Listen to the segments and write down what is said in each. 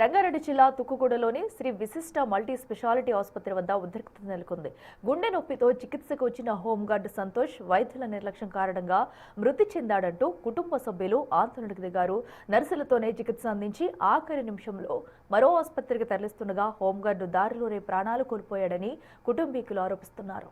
రంగారెడ్డి జిల్లా తుక్కుగూడలోని శ్రీ విశిష్ట multi speciality ఆసుపత్రి వద్ద ఉద్రిక్తత నెలకొంది. గుండె నొప్పితో చికిత్సకు వచ్చిన హోంగార్డు సంతోష్ వైద్యుల నిర్లక్ష్యం కారణంగా మృతి చెందాడంటూ కుటుంబ సభ్యులు ఆందోళనకు దిగారు. నర్సులతోనే చికిత్స అందించి ఆఖరి నిమిషంలో మరో ఆసుపత్రికి తరలిస్తుండగా హోంగార్డు దారిలోనే ప్రాణాలు కోల్పోయాడని కుటుంబీకులు ఆరోపిస్తున్నారు.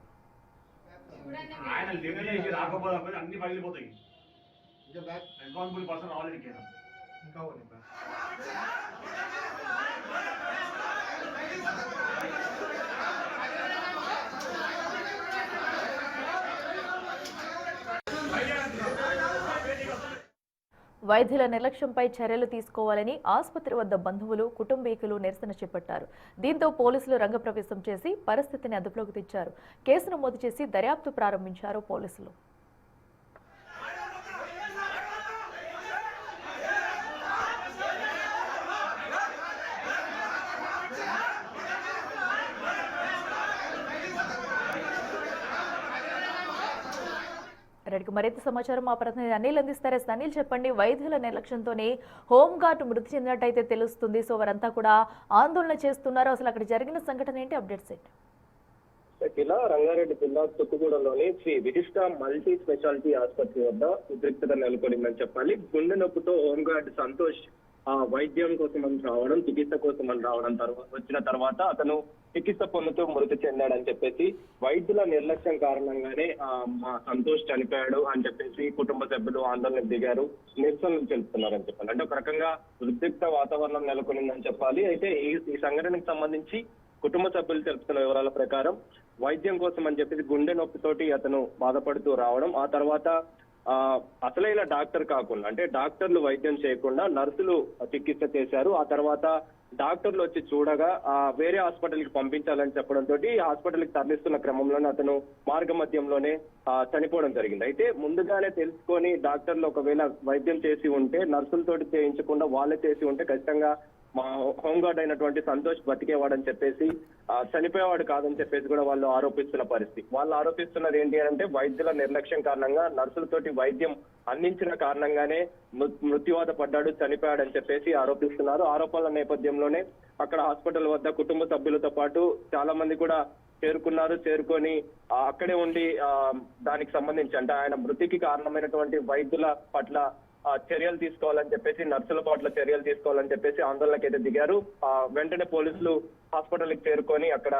వైద్యుల నిర్లక్ష్యంపై చర్యలు తీసుకోవాలని ఆసుపత్రి వద్ద బంధువులు, కుటుంబీకులు నిరసన చేపట్టారు. దీంతో పోలీసులు రంగప్రవేశం చేసి పరిస్థితిని అదుపులోకి తెచ్చారు. కేసు నమోదు చేసి దర్యాప్తు ప్రారంభించారు పోలీసులు. మరింత సమాచారం మా ప్రతినిధి అనిల్ అందిస్తారు. అనిల్, చెప్పండి, వైద్యుల నిర్లక్ష్యంతోనే హోంగార్డు మృతి చెందినట్టయితే తెలుస్తుంది. సో వారంతా కూడా ఆందోళన చేస్తున్నారు. అసలు అక్కడ జరిగిన సంఘటన ఏంటి? అప్డేట్స్ ఏంటి? ఇలా రంగారెడ్డి జిల్లా తుక్కుగూడలోని శ్రీ విశిష్ట మల్టీ స్పెషాలిటీ ఆసుపత్రి వద్ద ఉద్రిక్తత నెలకొందని చెప్పాలి. గుండె నొప్పితో హోంగార్డు సంతోష్ వైద్యం కోసం అని రావడం, చికిత్స కోసం అని రావడం వచ్చిన తర్వాత అతను చికిత్స పొందుతూ మృతి చెందాడని చెప్పేసి వైద్యుల నిర్లక్ష్యం కారణంగానే మా సంతోష్ చనిపోయాడు అని చెప్పేసి కుటుంబ సభ్యులు ఆందోళనకు దిగారు, నిరసనలు తెలుపుతున్నారని చెప్పాలి. అంటే ఒక రకంగా ఉద్రిక్త వాతావరణం నెలకొనిందని చెప్పాలి. అయితే ఈ సంఘటనకు సంబంధించి కుటుంబ సభ్యులు తెలుపుతున్న వివరాల ప్రకారం వైద్యం కోసం అని చెప్పేసి గుండె నొప్పితోటి అతను బాధపడుతూ రావడం, ఆ తర్వాత అసలైన డాక్టర్ కాకుండా, అంటే డాక్టర్లు వైద్యం చేయకుండా నర్సులు చికిత్స చేశారు. ఆ తర్వాత డాక్టర్లు వచ్చి చూడగా వేరే హాస్పిటల్కి పంపించాలని చెప్పడంతో హాస్పిటల్కి తరలిస్తున్న క్రమంలోనే అతను మార్గ మధ్యంలోనే చనిపోవడం జరిగింది. అయితే ముందుగానే తెలుసుకొని డాక్టర్లు ఒకవేళ వైద్యం చేసి ఉంటే, నర్సులతోటి చేయించకుండా వాళ్ళే చేసి ఉంటే ఖచ్చితంగా మా హోంగార్డ్ అయినటువంటి సంతోష్ బతికేవాడని చెప్పేసి, చనిపోయేవాడు కాదని చెప్పేసి కూడా వాళ్ళు ఆరోపిస్తున్న పరిస్థితి. వాళ్ళు ఆరోపిస్తున్నది ఏంటి అంటే వైద్యుల నిర్లక్ష్యం కారణంగా నర్సులతోటి వైద్యం అందించిన కారణంగానే మృత్యువాత పడ్డాడు, చనిపోయాడని చెప్పేసి ఆరోపిస్తున్నారు. ఆరోపణల నేపథ్యంలోనే అక్కడ హాస్పిటల్ వద్ద కుటుంబ సభ్యులతో పాటు చాలా మంది కూడా చేరుకొని అక్కడే ఉండి దానికి సంబంధించి, అంటే ఆయన మృతికి కారణమైనటువంటి వైద్యుల పట్ల చర్యలు తీసుకోవాలని చెప్పేసి, నర్సుల పట్ల చర్యలు తీసుకోవాలని చెప్పేసి ఆందోళనకు అయితే దిగారు. వెంటనే పోలీసులు హాస్పిటల్కి చేరుకొని అక్కడ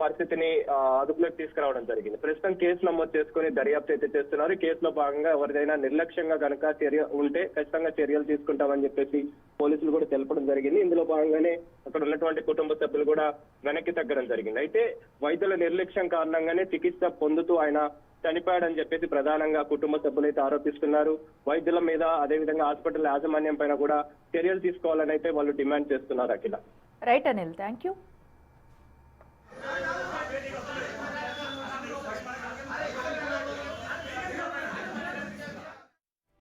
పరిస్థితిని అదుపులోకి తీసుకురావడం జరిగింది. ప్రస్తుతం కేసు నమోదు చేసుకుని దర్యాప్తు అయితే చేస్తున్నారు. కేసులో భాగంగా ఎవరిదైనా నిర్లక్ష్యంగా కనుక చర్య ఉంటే ఖచ్చితంగా చర్యలు తీసుకుంటామని చెప్పేసి పోలీసులు కూడా తెలపడం జరిగింది. ఇందులో భాగంగానే అక్కడ ఉన్నటువంటి కుటుంబ సభ్యులు కూడా వెనక్కి తగ్గడం జరిగింది. అయితే వైద్యుల నిర్లక్ష్యం కారణంగానే చికిత్స పొందుతూ ఆయన చనిపోయాడని చెప్పేసి ప్రధానంగా కుటుంబ సభ్యులైతే ఆరోపిస్తున్నారు. వైద్యుల మీద, అదేవిధంగా హాస్పిటల్ యాజమాన్యం పైన కూడా చర్యలు తీసుకోవాలని అయితే వాళ్ళు డిమాండ్ చేస్తున్నారు. Akhila. Right Anil, thank you.